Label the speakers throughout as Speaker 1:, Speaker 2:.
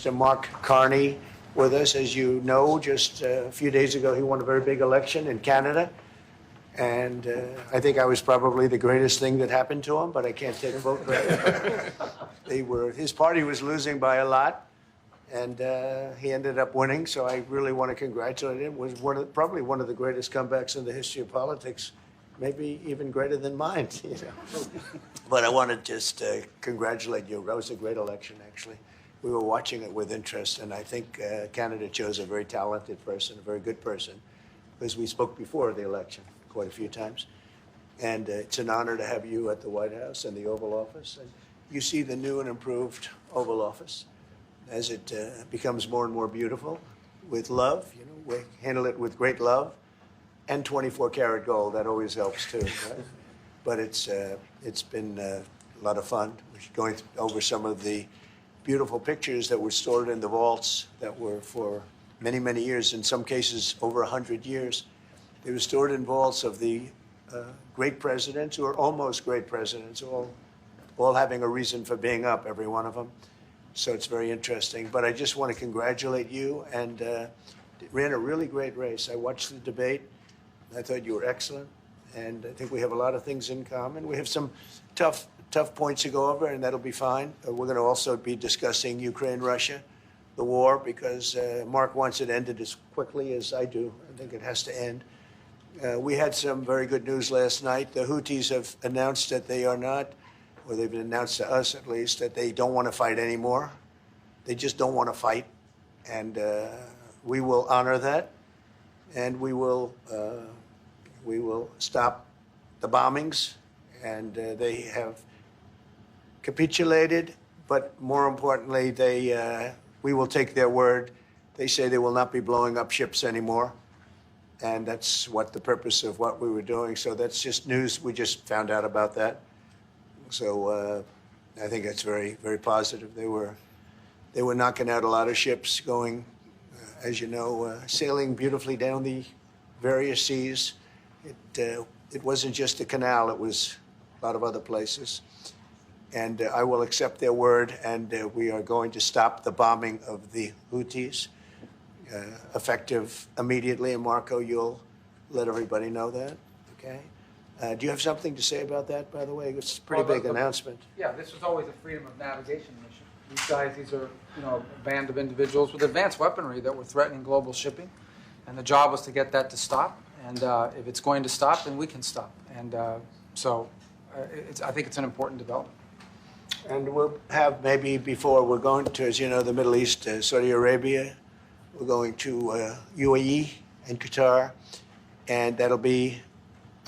Speaker 1: Mr. Mark Carney with us. As you know, just a few days ago, he won a very big election in Canada. And I think I was probably the greatest thing that happened to him, but I can't take vote credit. His party was losing by a lot, and he ended up winning. So I really want to congratulate him. It was probably one of the greatest comebacks in the history of politics, maybe even greater than mine. You know? But I want to just congratulate you. That was a great election, actually. We were watching it with interest, and I think Canada chose a very talented person, a very good person, because we spoke before the election quite a few times. And it's an honor to have you at the White House and the Oval Office. And you see the new and improved Oval Office as it becomes more and more beautiful with love. You know, we handle it with great love and 24-karat gold. That always helps, too. Right? But it's been a lot of fun. We're going over some of the beautiful pictures that were stored in the vaults that were for many, many years, in some cases over 100 years. They were stored in vaults of the great presidents, or almost great presidents, all having a reason for being up, every one of them. So it's very interesting. But I just want to congratulate you, and ran a really great race. I watched the debate. I thought you were excellent, and I think we have a lot of things in common. We have some tough points to go over, and that'll be fine. We're going to also be discussing Ukraine, Russia, the war, because Mark wants it ended as quickly as I do. I think it has to end. We had some very good news last night. The Houthis have announced that they are not, or they've announced to us at least, that they don't want to fight anymore. They just don't want to fight. And we will honor that, and we will stop the bombings. And they have capitulated, but more importantly, we will take their word. They say they will not be blowing up ships anymore. And that's what the purpose of what we were doing. So that's just news. We just found out about that. So I think that's very, very positive. They were knocking out a lot of ships going, as you know, sailing beautifully down the various seas. It wasn't just the canal. It was a lot of other places. And I will accept their word, and we are going to stop the bombing of the Houthis, effective immediately. And Marco, you'll let everybody know that, okay? Do you have something to say about that, by the way? It's a pretty big announcement.
Speaker 2: Yeah, this was always a freedom of navigation mission. These are, a band of individuals with advanced weaponry that were threatening global shipping, and the job was to get that to stop. And if it's going to stop, then we can stop. And I think it's an important development.
Speaker 1: And we'll have maybe before, we're going to, as you know, the Middle East, Saudi Arabia. We're going to UAE and Qatar. And that'll be,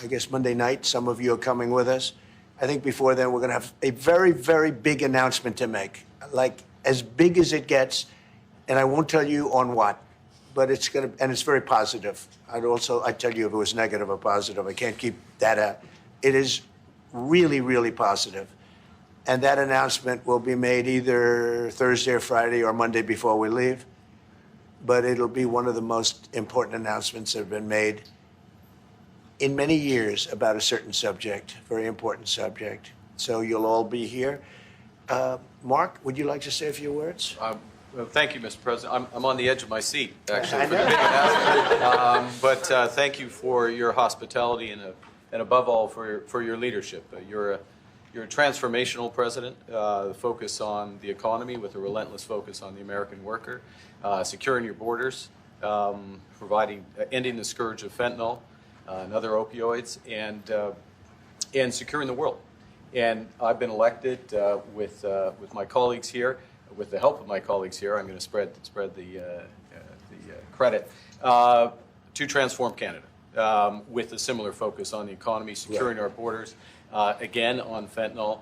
Speaker 1: I guess, Monday night. Some of you are coming with us. I think before then, we're going to have a very, very big announcement to make, like as big as it gets. And I won't tell you on what, but it's going to, and it's very positive. I'd tell you if it was negative or positive. I can't keep that out. It is really, really positive. And that announcement will be made either Thursday or Friday or Monday before we leave. But it'll be one of the most important announcements that have been made in many years about a certain subject, very important subject. So you'll all be here. Mark, would you like to say a few words?
Speaker 3: Well, thank you, Mr. President. I'm on the edge of my seat, actually, for the big announcement. But thank you for your hospitality and above all, for your leadership. You're a transformational president, focus on the economy with a relentless focus on the American worker, securing your borders, ending the scourge of fentanyl and other opioids, and securing the world. And I've been elected with my colleagues here, with the help of my colleagues here. I'm going to spread the credit to transform Canada with a similar focus on the economy, securing our borders. Again, on fentanyl,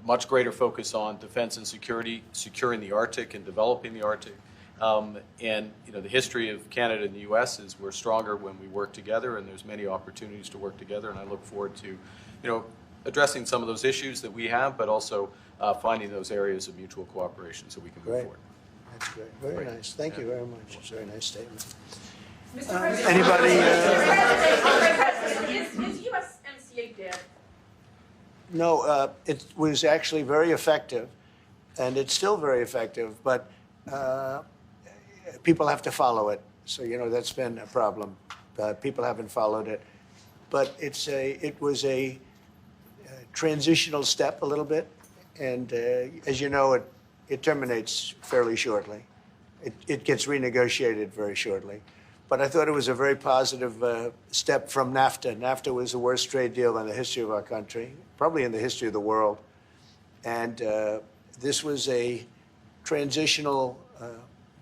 Speaker 3: much greater focus on defense and security, securing the Arctic and developing the Arctic. And the history of Canada and the U.S. is we're stronger when we work together, and there's many opportunities to work together. And I look forward to, addressing some of those issues that we have, but also finding those areas of mutual cooperation so we can move forward.
Speaker 1: That's great. Very nice. Thank you very much. It's a very nice statement.
Speaker 4: Mr. President,
Speaker 1: Anybody?
Speaker 4: Is USMCA dead?
Speaker 1: No, it was actually very effective. and it's still very effective, but people have to follow it. So, that's been a problem. People haven't followed it. But it was a transitional step a little bit, and as you know, it terminates fairly shortly. It gets renegotiated very shortly. But I thought it was a very positive step from NAFTA. NAFTA was the worst trade deal in the history of our country, probably in the history of the world. And this was a transitional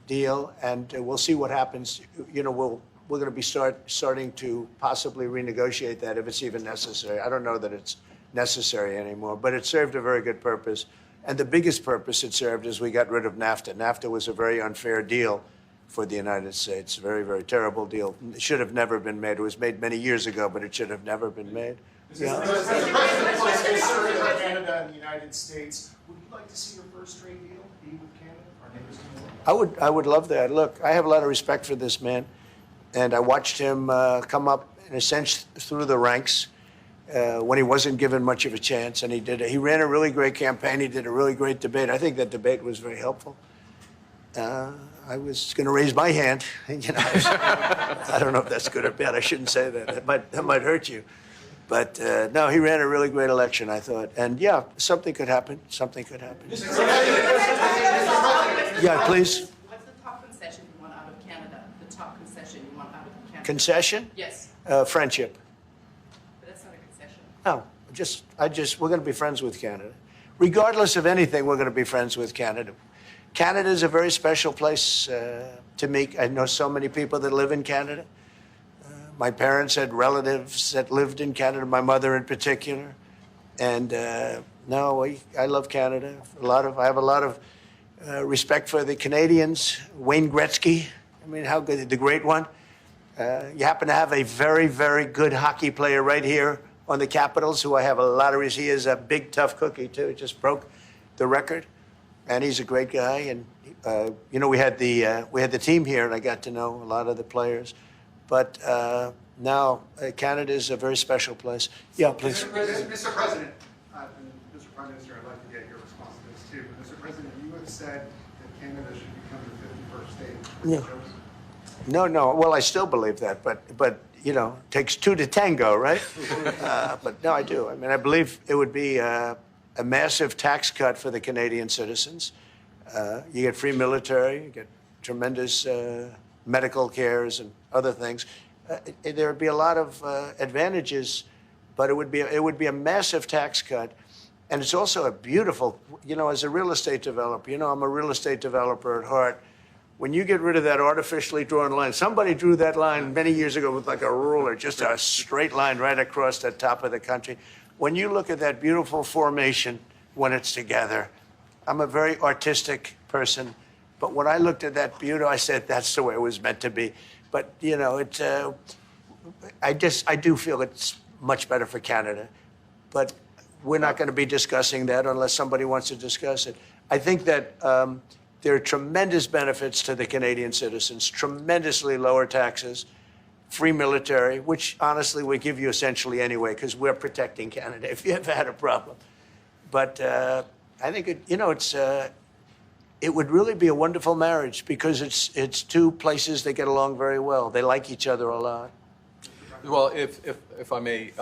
Speaker 1: deal, and we'll see what happens. We're going to be starting to possibly renegotiate that if it's even necessary. I don't know that it's necessary anymore, but it served a very good purpose. And the biggest purpose it served is we got rid of NAFTA. NAFTA was a very unfair deal for the United States, a very, very terrible deal. It should have never been made. It was made many years ago, but it should have never been made.
Speaker 4: Mr. President, was concerned about Canada and the United States. Would you like to see your first trade deal be with Canada, our neighbors in the world?
Speaker 1: I would love that. Look, I have a lot of respect for this man, and I watched him come up, in a sense, through the ranks when he wasn't given much of a chance, and he ran a really great campaign. He did a really great debate. I think that debate was very helpful. I was going to raise my hand. I don't know if that's good or bad. I shouldn't say that. That might hurt you. But no, he ran a really great election, I thought. And yeah, something could happen. Something could happen. Yeah, please.
Speaker 5: What's the top concession you want out of Canada? The top concession you want out of Canada?
Speaker 1: Concession?
Speaker 5: Yes,
Speaker 1: Friendship.
Speaker 5: but that's not a concession.
Speaker 1: No, we're going to be friends with Canada. Regardless of anything, we're going to be friends with Canada. Canada is a very special place to me. I know so many people that live in Canada. My parents had relatives that lived in Canada, my mother in particular. And no, I love Canada. I have a lot of respect for the Canadians. Wayne Gretzky, I mean, how good, the great one. You happen to have a very, very good hockey player right here on the Capitals, who I have a lot of respect. He is a big, tough cookie, too. He just broke the record. And he's a great guy. And, we had the team here, and I got to know a lot of the players. But now Canada is a very special place. Yeah, please.
Speaker 4: Mr. President, Mr. President, and Mr. Prime Minister, I'd like to get your response to this too. Mr. President, you have said that Canada should become the 51st state.
Speaker 1: Yeah. No. Well, I still believe that, but it takes two to tango, right? But no, I do. I mean, I believe it would be a massive tax cut for the Canadian citizens. You get free military, you get tremendous medical cares and other things. There would be a lot of advantages, but it would be a massive tax cut. And it's also a beautiful, as a real estate developer, I'm a real estate developer at heart. When you get rid of that artificially drawn line, somebody drew that line many years ago with like a ruler, just a straight line right across the top of the country. When you look at that beautiful formation when it's together, I'm a very artistic person, but when I looked at that beauty, I said that's the way it was meant to be. But I do feel it's much better for Canada, but we're not going to be discussing that unless somebody wants to discuss it. I think that there are tremendous benefits to the Canadian citizens, tremendously lower taxes, free military, which honestly we give you essentially anyway because we're protecting Canada if you ever had a problem. But I think it would really be a wonderful marriage because it's two places that get along very well. They like each other a lot.
Speaker 3: Well, if I may,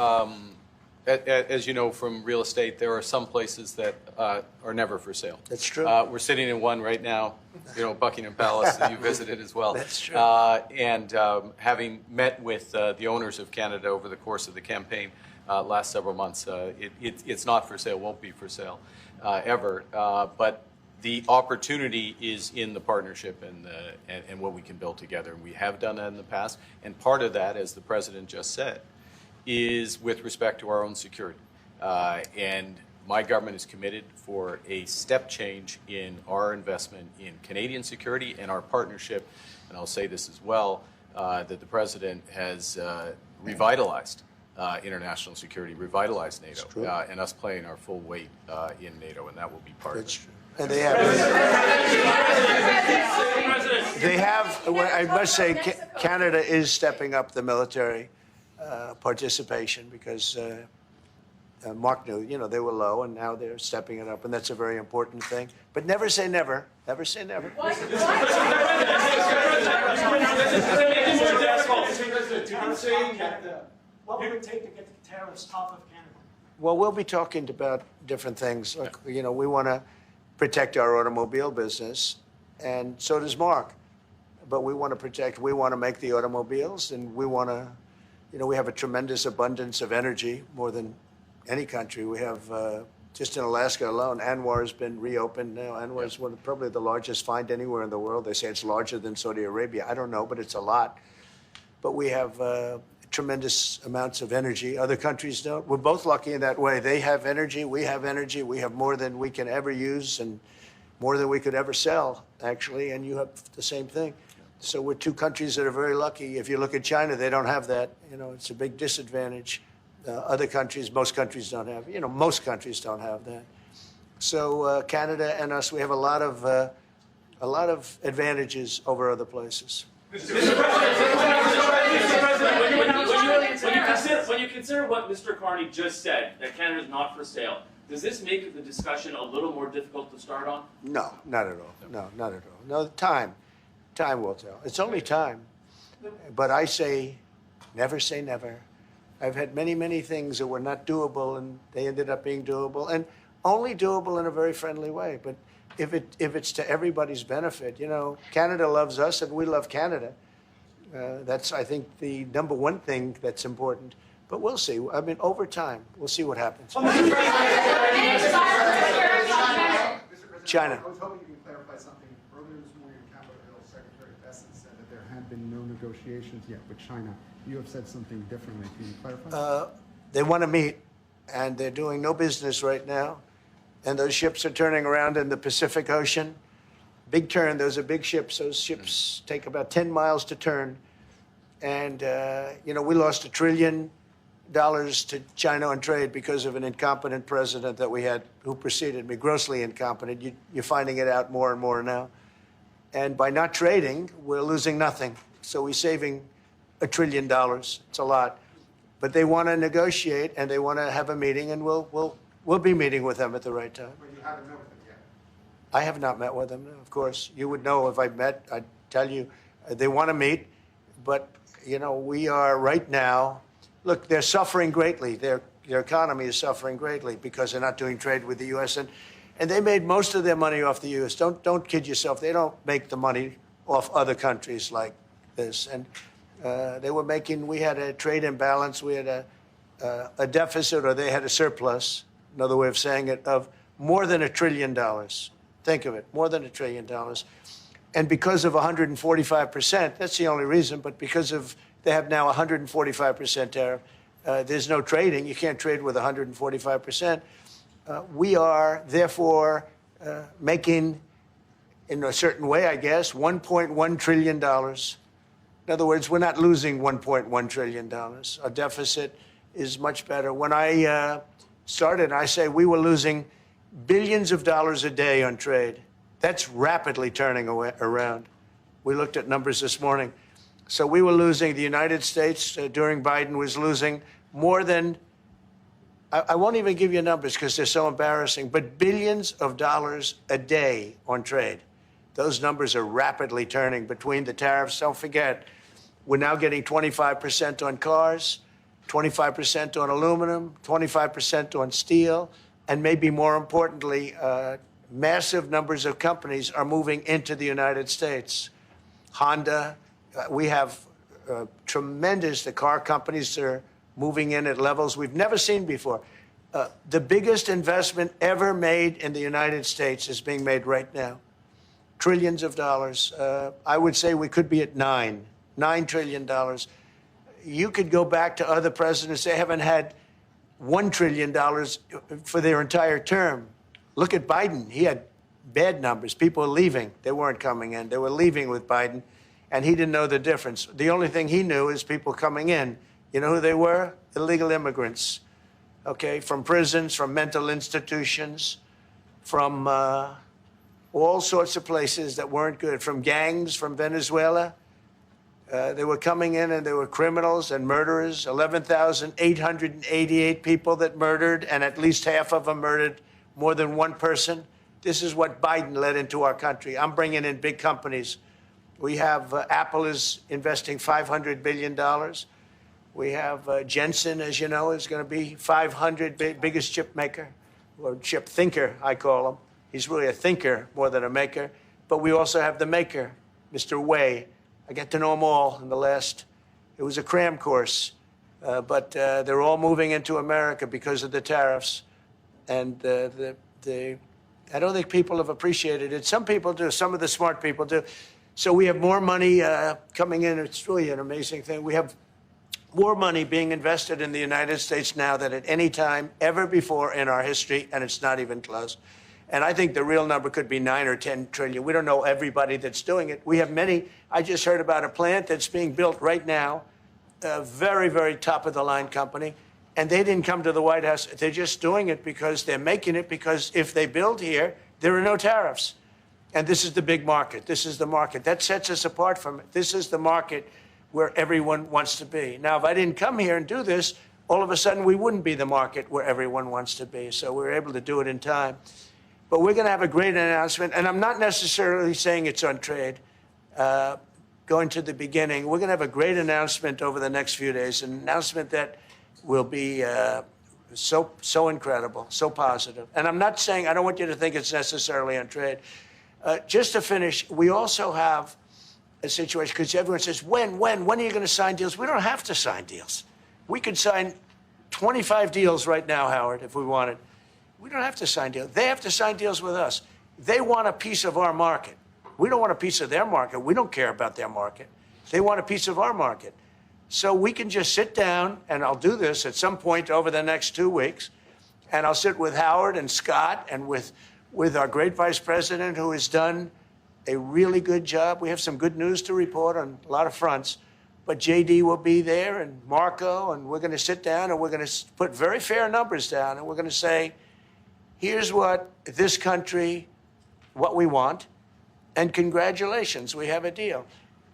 Speaker 3: as you know from real estate, there are some places that are never for sale.
Speaker 1: That's true.
Speaker 3: We're sitting in one right now, Buckingham Palace that you visited as well.
Speaker 1: That's true.
Speaker 3: And having met with the owners of Canada over the course of the campaign last several months, it's not for sale, won't be for sale ever. But the opportunity is in the partnership and what we can build together. And we have done that in the past. And part of that, as the President just said, is with respect to our own security. And my government is committed for a step change in our investment in Canadian security and our partnership. And I'll say this as well, that the President has revitalized international security, revitalized NATO, and us playing our full weight in NATO, and that will be part of it.
Speaker 1: That's true. And they have, I must say, Canada is stepping up the military participation because Mark knew, they were low, and now they're stepping it up, and that's a very important thing. But never say never. Never say never.
Speaker 6: What would it take to get the tariffs off of Canada?
Speaker 1: Well, we'll be talking about different things. Like, we want to protect our automobile business, and so does Mark. But we want to make the automobiles, and we want to, we have a tremendous abundance of energy, more than any country. We have, just in Alaska alone, Anwar has been reopened now. Anwar is probably the largest find anywhere in the world. They say it's larger than Saudi Arabia. I don't know, but it's a lot. But we have tremendous amounts of energy. Other countries don't. We're both lucky in that way. They have energy. We have energy. We have more than we can ever use and more than we could ever sell, actually. And you have the same thing. So we're two countries that are very lucky. If you look at China, they don't have that. It's a big disadvantage. Other countries, most countries don't have. Most countries don't have that. So Canada and us, we have a lot of advantages over other places.
Speaker 7: Mr. President, when you consider what Mr. Carney just said, that Canada is not for sale, does this make the discussion a little more difficult to start on?
Speaker 1: No, not at all. No, not at all. No, time will tell. It's only time. But I say never. I've had many, many things that were not doable, and they ended up being doable, and only doable in a very friendly way. But if it's to everybody's benefit, Canada loves us, and we love Canada. That's, I think, the number one thing that's important. But we'll see. I mean, over time, we'll see what happens. China.
Speaker 4: I was hoping you can clarify something. Earlier this morning on Capitol Hill, Secretary Bessent said that there had been no negotiations yet with China. You have said something differently. Can you clarify?
Speaker 1: They want to meet, and they're doing no business right now. And those ships are turning around in the Pacific Ocean. Big turn. Those are big ships. Those ships take about 10 miles to turn. And, we lost $1 trillion to China on trade because of an incompetent president that we had who preceded me, grossly incompetent. You're finding it out more and more now. And by not trading, we're losing nothing. So we're saving $1 trillion. It's a lot. But they want to negotiate, and they want to have a meeting, and we'll be meeting with them at the right time.
Speaker 4: But you haven't met with them yet.
Speaker 1: I have not met with them, no, of course. You would know if I met. I'd tell you. They want to meet, but, we are right now. Look, they're suffering greatly. Their economy is suffering greatly because they're not doing trade with the U.S. And they made most of their money off the U.S. Don't kid yourself. They don't make the money off other countries like this. And we had a trade imbalance. We had a deficit, or they had a surplus, another way of saying it, of more than $1 trillion. Think of it, more than $1 trillion. And because of 145%, that's the only reason, but because of they have now 145% tariff, there's no trading. You can't trade with 145%. We are, therefore, making, in a certain way, I guess, $1.1 trillion. In other words, we're not losing $1.1 trillion. Our deficit is much better. When I started, I say we were losing billions of dollars a day on trade. That's rapidly turning around. We looked at numbers this morning. So we were losing, the United States during Biden was losing more than, I won't even give you numbers because they're so embarrassing, but billions of dollars a day on trade. Those numbers are rapidly turning between the tariffs. Don't forget, we're now getting 25% on cars, 25% on aluminum, 25% on steel, and maybe more importantly, massive numbers of companies are moving into the United States. Honda, we have the car companies that are moving in at levels we've never seen before. The biggest investment ever made in the United States is being made right now. Trillions of dollars. I would say we could be at $9 trillion. You could go back to other presidents. They haven't had $1 trillion for their entire term. Look at Biden. He had bad numbers. People were leaving. They weren't coming in. They were leaving with Biden, and he didn't know the difference. The only thing he knew is people coming in. You know who they were? Illegal immigrants, okay, from prisons, from mental institutions, from all sorts of places that weren't good, from gangs, from Venezuela. They were coming in and they were criminals and murderers, 11,888 people that murdered, and at least half of them murdered more than one person. This is what Biden led into our country. I'm bringing in big companies. We have Apple is investing $500 billion. We have Jensen, as you know, is going to be 500 biggest chip maker, or chip thinker, I call him. He's really a thinker more than a maker. But we also have the maker, Mr. Wei. I get to know them all in the last, it was a cram course. But they're all moving into America because of the tariffs. And I don't think people have appreciated it. Some people do. Some of the smart people do. So we have more money coming in. It's really an amazing thing. We have more money being invested in the United States now than at any time ever before in our history, and it's not even close. And I think the real number could be 9 or 10 trillion. We don't know everybody that's doing it. We have many. I just heard about a plant that's being built right now, a very, very top-of-the-line company, and they didn't come to the White House. They're just doing it because they're making it because if they build here, there are no tariffs. And this is the big market. This is the market. That sets us apart from it. This is the market where everyone wants to be. Now, if I didn't come here and do this, all of a sudden we wouldn't be the market where everyone wants to be. So we're able to do it in time. But we're going to have a great announcement. And I'm not necessarily saying it's on trade. Going to the beginning, we're going to have a great announcement over the next few days, an announcement that will be so incredible, so positive. And I'm not saying, I don't want you to think it's necessarily on trade. Just to finish, we also have a situation, because everyone says, when are you going to sign deals? We don't have to sign deals. We could sign 25 deals right now, Howard, if we wanted. We don't have to sign deals. They have to sign deals with us. They want a piece of our market. We don't want a piece of their market. We don't care about their market. They want a piece of our market. So we can just sit down, and I'll do this at some point over the next 2 weeks, and I'll sit with Howard and Scott and with our great vice president, who has done a really good job. We have some good news to report on a lot of fronts. But JD will be there, and Marco, and we're going to sit down, and we're going to put very fair numbers down, and we're going to say, here's what this country, what we want, and congratulations, we have a deal.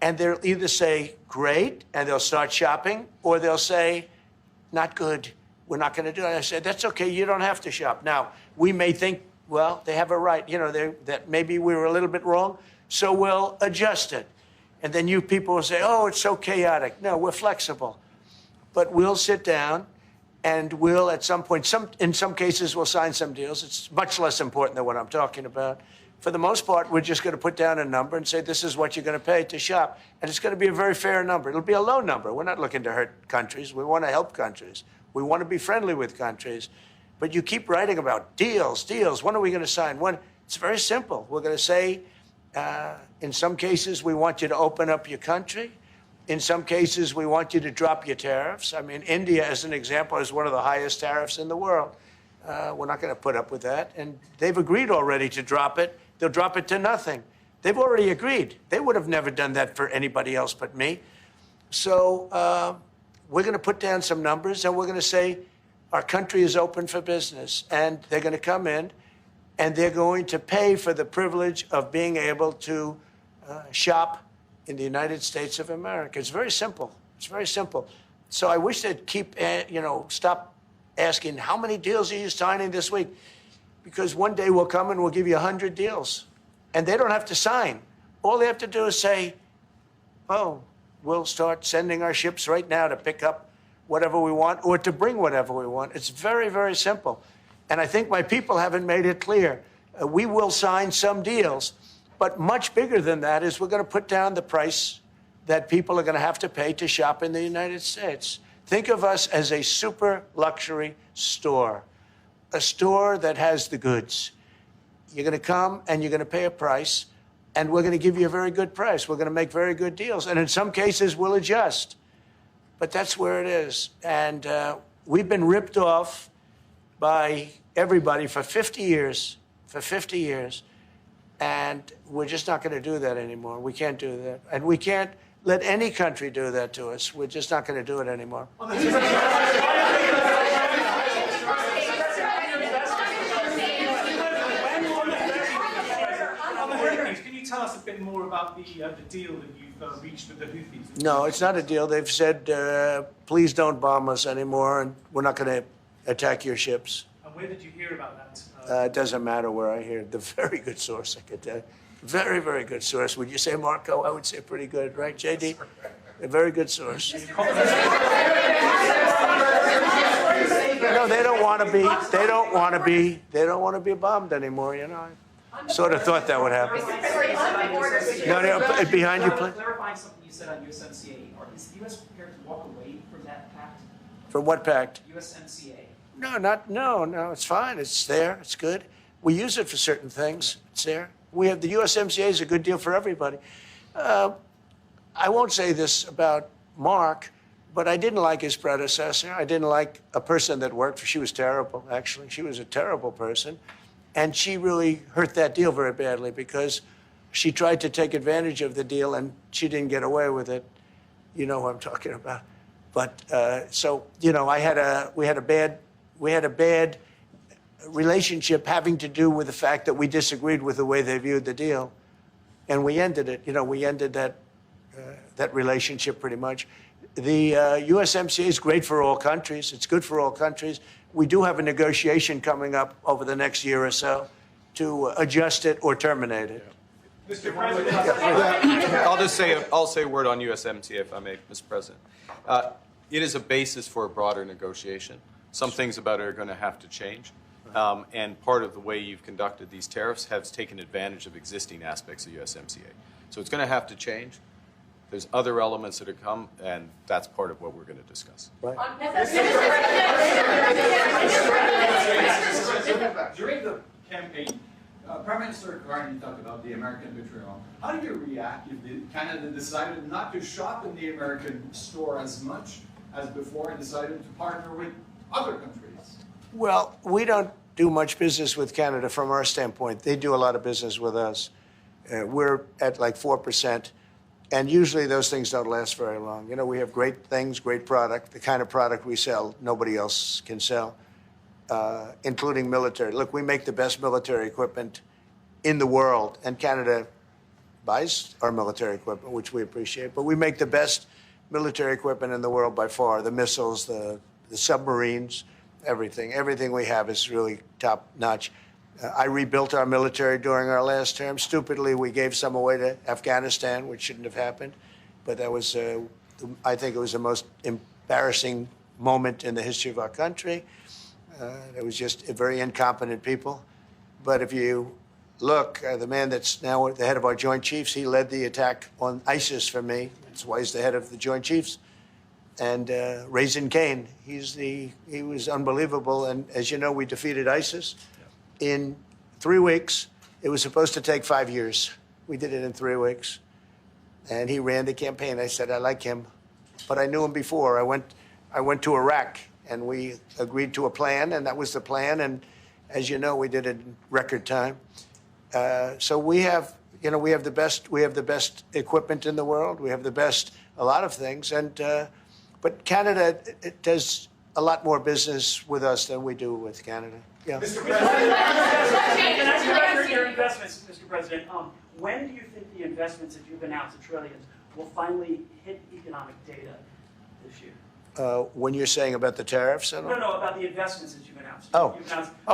Speaker 1: And they'll either say, great, and they'll start shopping, or they'll say, not good, we're not going to do it. I said, that's okay, you don't have to shop. Now, we may think, well, they have a right, that maybe we were a little bit wrong, so we'll adjust it. And then you people will say, oh, it's so chaotic. No, we're flexible. But we'll sit down, and we'll, at some point, in some cases, we'll sign some deals. It's much less important than what I'm talking about. For the most part, we're just going to put down a number and say, this is what you're going to pay to shop. And it's going to be a very fair number. It'll be a low number. We're not looking to hurt countries. We want to help countries. We want to be friendly with countries. But you keep writing about deals. When are we going to sign? When? It's very simple. We're going to say, in some cases, we want you to open up your country. In some cases, we want you to drop your tariffs. I mean, India, as an example, is one of the highest tariffs in the world. We're not going to put up with that. And they've agreed already to drop it. They'll drop it to nothing. They've already agreed. They would have never done that for anybody else but me. So we're going to put down some numbers, and we're going to say our country is open for business. And they're going to come in, and they're going to pay for the privilege of being able to shop in the United States of America. It's very simple. It's very simple. So I wish they'd keep, stop asking, how many deals are you signing this week? Because one day we'll come and we'll give you 100 deals. And they don't have to sign. All they have to do is say, oh, we'll start sending our ships right now to pick up whatever we want or to bring whatever we want. It's very, very simple. And I think my people haven't made it clear. We will sign some deals, but much bigger than that is we're going to put down the price that people are going to have to pay to shop in the United States. Think of us as a super luxury store, a store that has the goods. You're going to come and you're going to pay a price, and we're going to give you a very good price. We're going to make very good deals. And in some cases, we'll adjust. But that's where it is. And we've been ripped off by everybody for 50 years, and we're just not going to do that anymore. We can't do that. And we can't let any country do that to us. We're just not going to do it anymore.
Speaker 6: Can you tell us a bit more more about the deal that you've reached with the Houthis?
Speaker 1: No, it's not a deal. They've said, please don't bomb us anymore, and we're not going to attack your ships.
Speaker 6: And where did you hear about that?
Speaker 1: It doesn't matter where I hear it. The very good source, I could tell you. Very, very good source. Would you say Marco? I would say pretty good, right, JD? A very good source. No, they don't want to be. They don't want to be. They don't want to be bombed anymore. You know, I sort of thought that would happen. No, behind you, please.
Speaker 8: Clarifying something you said on USMCA, is the U.S. prepared to walk away from that pact?
Speaker 1: From what pact?
Speaker 8: USMCA.
Speaker 1: No. It's fine. It's there. It's good. We use it for certain things. It's there. We have the USMCA is a good deal for everybody. I won't say this about Mark, but I didn't like his predecessor. I didn't like a person that worked for. She was terrible, actually. She was a terrible person. And she really hurt that deal very badly because she tried to take advantage of the deal and she didn't get away with it. You know who I'm talking about. But so, you know, we had a bad relationship having to do with the fact that we disagreed with the way they viewed the deal. And we ended it. You know, we ended that relationship pretty much. The USMCA is great for all countries. It's good for all countries. We do have a negotiation coming up over the next year or so to adjust it or terminate it.
Speaker 6: Mr. President.
Speaker 3: I'll say a word on USMCA, if I may, Mr. President. It is a basis for a broader negotiation. Some things about it are going to have to change. And part of the way you've conducted these tariffs has taken advantage of existing aspects of USMCA. So it's going to have to change. There's other elements that are come, and that's part of what we're going to discuss.
Speaker 1: Right.
Speaker 9: During the campaign, Prime Minister Carney talked about the American betrayal. How do you react if Canada decided not to shop in the American store as much as before and decided to partner with other countries?
Speaker 1: Well, we don't do much business with Canada from our standpoint. They do a lot of business with us. We're at like 4%. And usually those things don't last very long. You know, we have great things, great product. The kind of product we sell, nobody else can sell, including military. Look, we make the best military equipment in the world, and Canada buys our military equipment, which we appreciate. But we make the best military equipment in the world by far. The missiles, the submarines, everything. Everything we have is really top notch. I rebuilt our military during our last term. Stupidly, we gave some away to Afghanistan, which shouldn't have happened. But that was, I think it was the most embarrassing moment in the history of our country. It was just very incompetent people. But if you look, the man that's now the head of our Joint Chiefs, he led the attack on ISIS for me. That's why he's the head of the Joint Chiefs. And Raisin Kane, he was unbelievable. And as you know, we defeated ISIS in 3 weeks. It was supposed to take 5 years. We did it in 3 weeks. And he ran the campaign. I said, I like him. But I knew him before. I went to Iraq, and we agreed to a plan, and that was the plan. And as you know, we did it in record time. So we have the best equipment in the world. We have the best, a lot of things. And but Canada, it does a lot more business with us than we do with Canada. Yeah.
Speaker 6: Mr. President, as you record your investments, Mr. President, when do you think the investments that you've announced, the trillions, will finally hit economic data this year?
Speaker 1: When you're saying about the tariffs?
Speaker 6: No, about the investments that you've announced.
Speaker 1: Oh,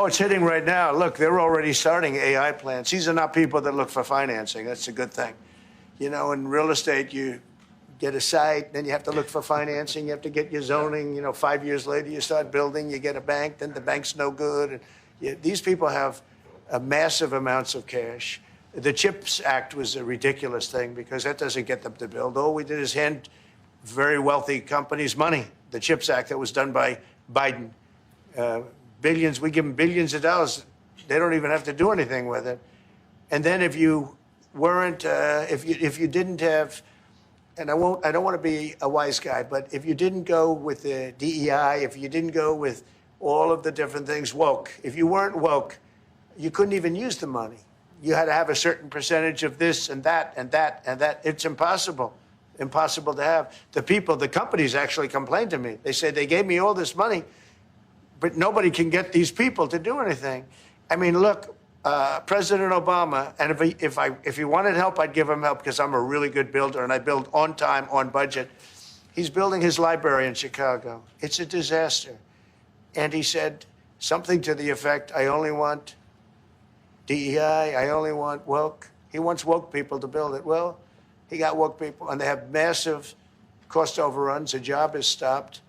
Speaker 1: it's hitting right now. Look, they're already starting AI plants. These are not people that look for financing. That's a good thing. You know, in real estate, you get a site, then you have to look for financing, you have to get your zoning, 5 years later you start building, you get a bank, then the bank's no good. And these people have massive amounts of cash. The CHIPS Act was a ridiculous thing because that doesn't get them to build. All we did is hand very wealthy companies money. The CHIPS Act that was done by Biden. Billions, we give them billions of dollars. They don't even have to do anything with it. And then if you weren't, if you didn't have, and I don't want to be a wise guy, but if you didn't go with the DEI, if you didn't go with all of the different things, woke, if you weren't woke, you couldn't even use the money. You had to have a certain percentage of this and that and that and that. It's impossible to have. The companies actually complained to me. They said they gave me all this money, but nobody can get these people to do anything. I mean, look, President Obama, and if he wanted help, I'd give him help because I'm a really good builder and I build on time, on budget. He's building his library in Chicago. It's a disaster. And he said something to the effect, I only want DEI, I only want woke. He wants woke people to build it. Well, he got woke people, and they have massive cost overruns. The job is stopped.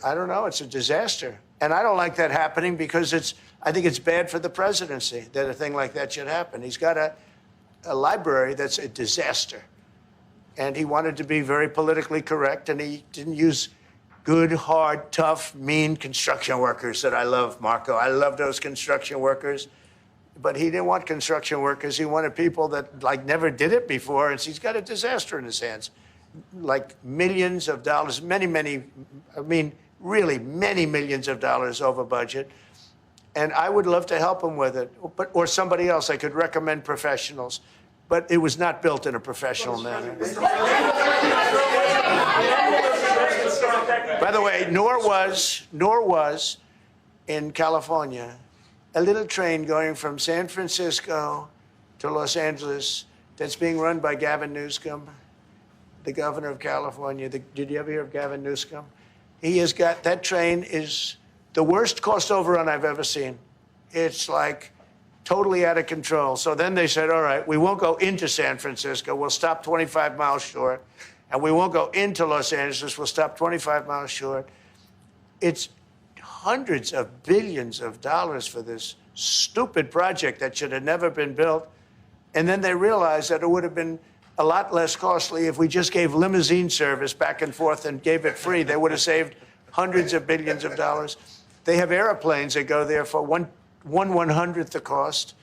Speaker 1: I don't know. It's a disaster. And I don't like that happening because I think it's bad for the presidency that a thing like that should happen. He's got a library that's a disaster. And he wanted to be very politically correct, and he didn't use good, hard, tough, mean construction workers that I love, Marco. I love those construction workers. But he didn't want construction workers. He wanted people that, like, never did it before. And he's got a disaster in his hands. Like millions of dollars, really many millions of dollars over budget. And I would love to help him with it. Or somebody else. I could recommend professionals. But it was not built in a professional manner. By the way, nor was in California a little train going from San Francisco to Los Angeles that's being run by Gavin Newsom, the governor of California. Did you ever hear of Gavin Newsom? He has got, that train is the worst cost overrun I've ever seen. It's like totally out of control. So then they said, all right, we won't go into San Francisco. We'll stop 25 miles short. And we won't go into Los Angeles. We'll stop 25 miles short. It's hundreds of billions of dollars for this stupid project that should have never been built. And then they realized that it would have been a lot less costly if we just gave limousine service back and forth and gave it free. They would have saved hundreds of billions of dollars. They have airplanes that go there for one 1/100th the cost.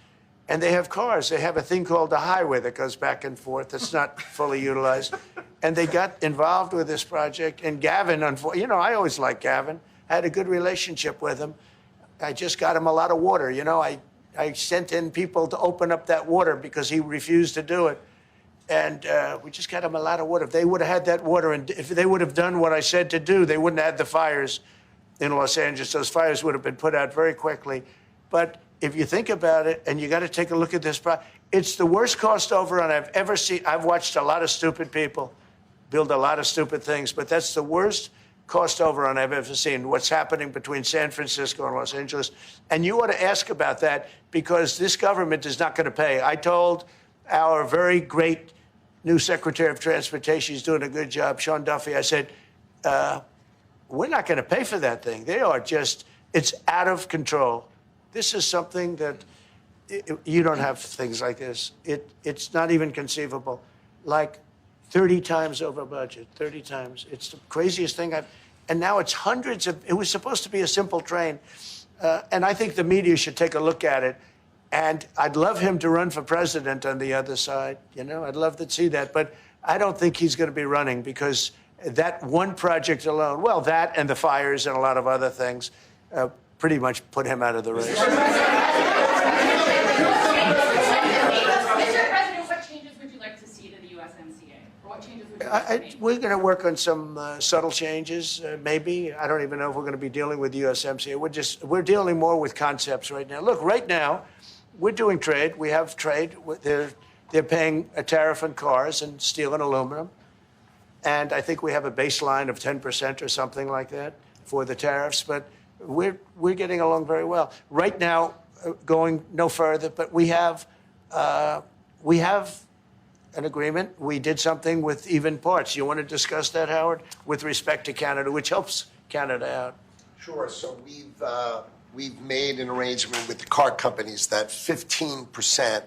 Speaker 1: And they have cars. They have a thing called the highway that goes back and forth. It's not fully utilized. And they got involved with this project. And Gavin, you know, I always liked Gavin. I had a good relationship with him. I just got him a lot of water. You know, I sent in people to open up that water because he refused to do it. And we just got him a lot of water. If they would have had that water, and if they would have done what I said to do, they wouldn't have had the fires in Los Angeles. Those fires would have been put out very quickly. But if you think about it, and you got to take a look at this, it's the worst cost overrun I've ever seen. I've watched a lot of stupid people build a lot of stupid things, but that's the worst cost overrun I've ever seen, what's happening between San Francisco and Los Angeles. And you ought to ask about that because this government is not going to pay. I told our very great new Secretary of Transportation, he's doing a good job, Sean Duffy, I said, we're not going to pay for that thing. They are just, it's out of control. This is something that you don't have things like this. It's not even conceivable. Like 30 times over budget, 30 times. It's the craziest thing and now it's hundreds of, it was supposed to be a simple train. And I think the media should take a look at it. And I'd love him to run for president on the other side. You know, I'd love to see that. But I don't think he's going to be running because that one project alone, well, that and the fires and a lot of other things, pretty much put him out of the race.
Speaker 10: Mr. President, what changes would you like to see to the USMCA? Or what changes would you like to make?
Speaker 1: We're going to work on some subtle changes, maybe. I don't even know if we're going to be dealing with USMCA. We're dealing more with concepts right now. Look, right now, we're doing trade. We have trade. They're paying a tariff on cars and steel and aluminum. And I think we have a baseline of 10% or something like that for the tariffs. But we're getting along very well. Right now, going no further, but we have an agreement. We did something with even parts. You want to discuss that, Howard, with respect to Canada, which helps Canada out?
Speaker 11: Sure. So we've made an arrangement with the car companies that 15%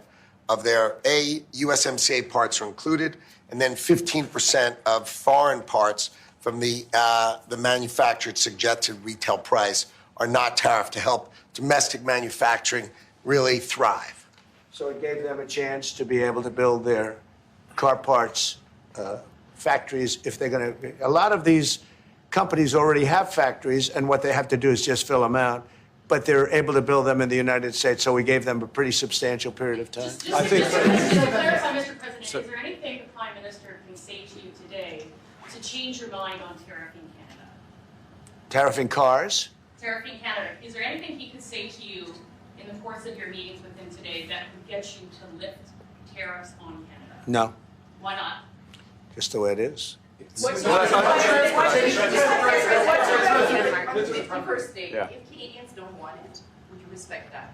Speaker 11: of their USMCA parts are included, and then 15% of foreign parts from the manufactured suggested retail price are not tariffed to help domestic manufacturing really thrive.
Speaker 1: So it gave them a chance to be able to build their car parts factories if they're going to. A lot of these companies already have factories, and what they have to do is just fill them out. But they're able to build them in the United States, so we gave them a pretty substantial period of time.
Speaker 10: Just to clarify, Mr. President, is there anything the Prime Minister can say to you today to change your mind on tariffing Canada?
Speaker 1: Tariffing cars?
Speaker 10: Tariffing Canada. Is there anything he could say to you in the course of your meetings with him today that would get you to lift tariffs on Canada?
Speaker 1: No,
Speaker 10: Why not?
Speaker 1: just the way it is.
Speaker 5: What's the 51st state?
Speaker 3: Yeah.
Speaker 5: If Canadians don't want it, would you respect that?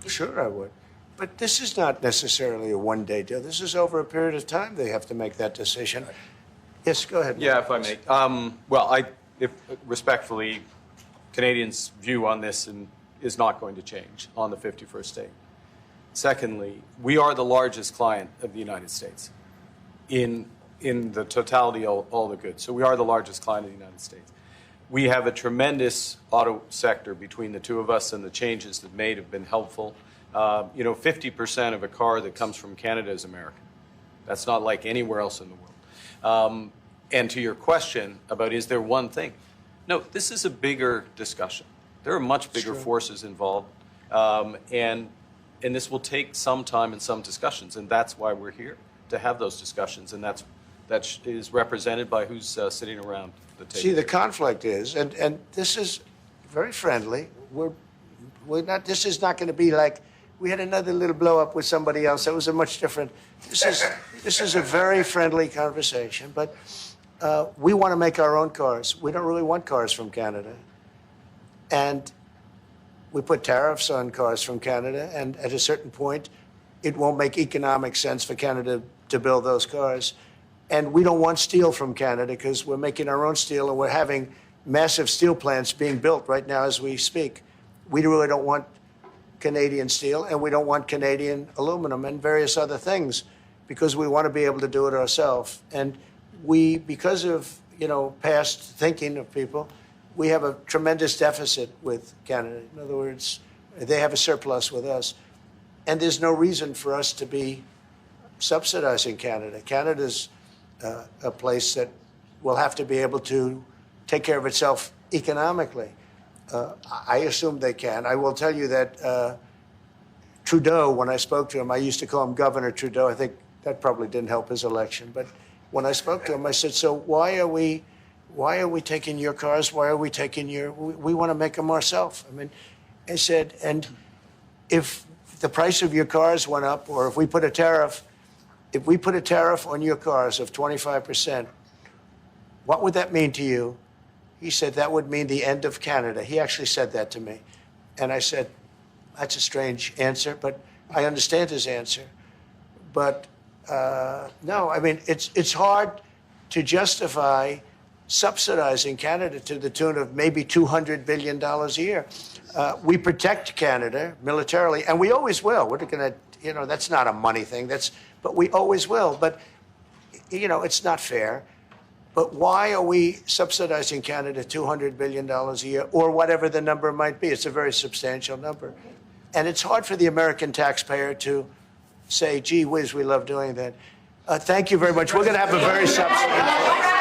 Speaker 1: Sure, I would. But this is not necessarily a one-day deal. This is over a period of time they have to make that decision. Yes, go ahead.
Speaker 3: Yeah, if I may. If respectfully, Canadians' view on this is not going to change on the 51st state. Secondly, we are the largest client of the United States in the totality of all the goods. So we are the largest client of the United States. We have a tremendous auto sector between the two of us, and the changes that made have been helpful. 50% of a car that comes from Canada is American. That's not like anywhere else in the world. And to your question about is there one thing? No, this is a bigger discussion. There are much bigger forces involved, and this will take some time and some discussions, and that's why we're here, to have those discussions, and that is represented by who's sitting around the table.
Speaker 1: See, the conflict is, and this is very friendly. We're not. This is not going to be like we had another little blow up with somebody else. That was a much different. This is a very friendly conversation, but we want to make our own cars. We don't really want cars from Canada, and we put tariffs on cars from Canada, and at a certain point, it won't make economic sense for Canada to build those cars. And we don't want steel from Canada because we're making our own steel, and we're having massive steel plants being built right now as we speak. We really don't want Canadian steel, and we don't want Canadian aluminum and various other things because we want to be able to do it ourselves. And we, because of past thinking of people, we have a tremendous deficit with Canada. In other words, they have a surplus with us. And there's no reason for us to be subsidizing Canada. Canada's a place that will have to be able to take care of itself economically. I assume they can. I will tell you that Trudeau, when I spoke to him, I used to call him Governor Trudeau. I think that probably didn't help his election. But when I spoke to him, I said, so why are we taking your cars? Why are we taking we want to make them ourselves. I mean, I said, and if the price of your cars went up, or if we put a tariff on your cars of 25%, what would that mean to you? He said, that would mean the end of Canada. He actually said that to me. And I said, that's a strange answer, but I understand his answer. But no, I mean, it's hard to justify subsidizing Canada to the tune of maybe $200 billion a year. We protect Canada militarily, and we always will. We're going to, that's not a money thing. But we always will. But, it's not fair. But why are we subsidizing Canada $200 billion a year, or whatever the number might be? It's a very substantial number. And it's hard for the American taxpayer to say, gee whiz, we love doing that. Thank you very much. We're going to have a very substantial...